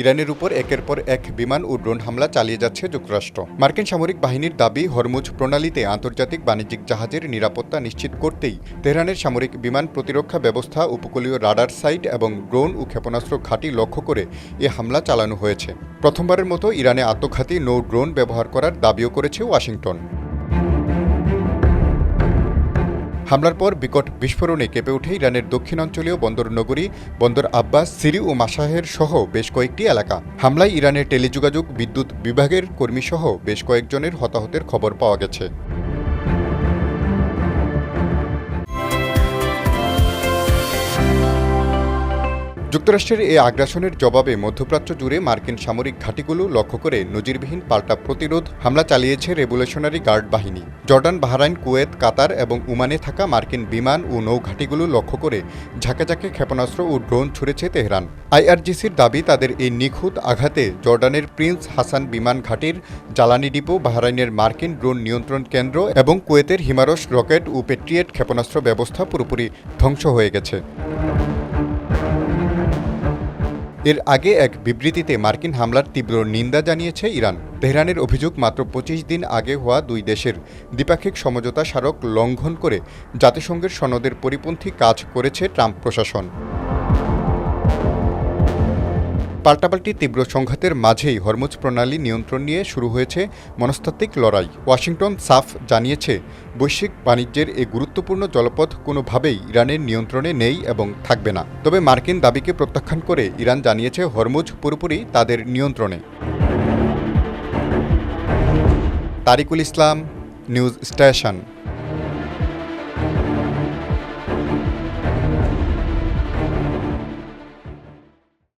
ইরানের উপর একের পর এক বিমান ও ড্রোন হামলা চালিয়ে যাচ্ছে যুক্তরাষ্ট্র। মার্কিন সামরিক বাহিনীর দাবি, হরমুজ প্রণালীতে আন্তর্জাতিক বাণিজ্যিক জাহাজের নিরাপত্তা নিশ্চিত করতেই তেহরানের সামরিক বিমান প্রতিরক্ষা ব্যবস্থা, উপকূলীয় রাডার সাইট এবং ড্রোন ও ক্ষেপণাস্ত্র ঘাঁটি লক্ষ্য করে এ হামলা চালানো হয়েছে। প্রথমবারের মতো ইরানে আত্মঘাতী নৌ ড্রোন ব্যবহার করার দাবিও করেছে ওয়াশিংটন। হামলার পর বিকট বিস্ফোরণে কেঁপে ওঠে ইরানের দক্ষিণাঞ্চলীয় বন্দর নগরী বন্দর আব্বাস, সিরি ও মাসাহের সহ বেশ কয়েকটি এলাকা। হামলায় ইরানের টেলিযোগাযোগ, বিদ্যুৎ বিভাগের কর্মীসহ বেশ কয়েকজনের হতাহতের খবর পাওয়া গেছে। যুক্তরাষ্ট্রের এই আগ্রাসনের জবাবে মধ্যপ্রাচ্য জুড়ে মার্কিন সামরিক ঘাঁটিগুলো লক্ষ্য করে নজিরবিহীন পাল্টা প্রতিরোধ হামলা চালিয়েছে রেভলিউশনারি গার্ড বাহিনী। জর্ডান, বাহরাইন, কুয়েত, কাতার এবং ওমানে থাকা মার্কিন বিমান ও নৌ ঘাঁটিগুলো লক্ষ্য করে ঝাঁকে ঝাঁকে ক্ষেপণাস্ত্র ও ড্রোন ছুড়েছে তেহরান। আইআরজিসির দাবি, তাদের এই নিখুঁত আঘাতে জর্ডানের প্রিন্স হাসান বিমান ঘাঁটির জ্বালানি ডিপো, বাহরাইনের মার্কিন ড্রোন নিয়ন্ত্রণ কেন্দ্র এবং কুয়েতের হিমারস রকেট ও পেট্রিয়েট ক্ষেপণাস্ত্র ব্যবস্থা পুরোপুরি ধ্বংস হয়ে গেছে। এর আগে এক বিবৃতিতে মার্কিন হামলার তীব্র নিন্দা জানিয়েছে ইরান। তেহরানের অভিযোগ, মাত্র ২৫ দিন আগে হওয়া দুই দেশের দ্বিপাক্ষিক সমঝোতা স্মারক লঙ্ঘন করে জাতিসংঘের সনদের পরিপন্থী কাজ করেছে ট্রাম্প প্রশাসন। পাল্টাপাল্টি তীব্র সংঘাতের মাঝেই হরমুজ প্রণালী নিয়ন্ত্রণ নিয়ে শুরু হয়েছে মনস্তাত্ত্বিক লড়াই। ওয়াশিংটন সাফ জানিয়েছে, বৈশ্বিক বাণিজ্যের এই গুরুত্বপূর্ণ জলপথ কোনোভাবেই ইরানের নিয়ন্ত্রণে নেই এবং থাকবে না। তবে মার্কিন দাবিকে প্রত্যাখ্যান করে ইরান জানিয়েছে, হরমুজ পুরোপুরি তাদের নিয়ন্ত্রণে। তারিকুল ইসলাম, নিউজ স্টেশন।